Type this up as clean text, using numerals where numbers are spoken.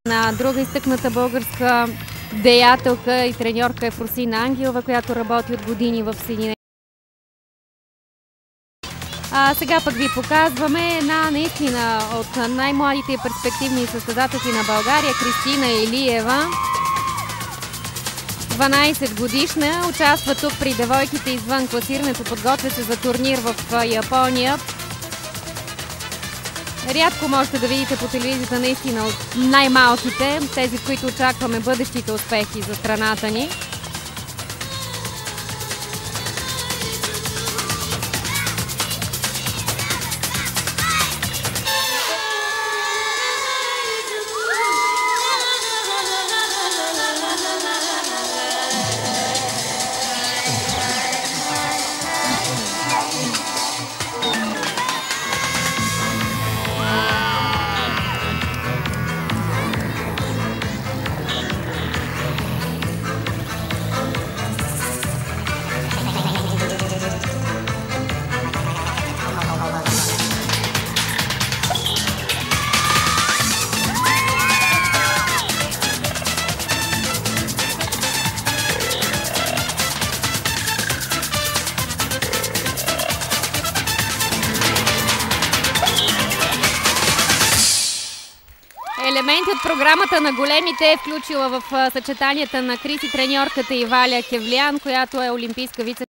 На друга изтъкната българска деятелка и треньорка е Фросина Ангелова, която работи от години в Съединените. Сега пък ви показваме една наистина от най-младите и перспективни състезателки на България, Кристина Илиева. 12 годишна, участва тук при девойките извън класирането, подготвя се за турнир в Япония. Рядко можете да видите по телевизията наистина от най-малките, тези, в които очакваме бъдещите успехи за страната ни. Елементи от програмата на големите е включила в съчетанията на Криси треньорката и Валя Кевлян, която е олимпийска вице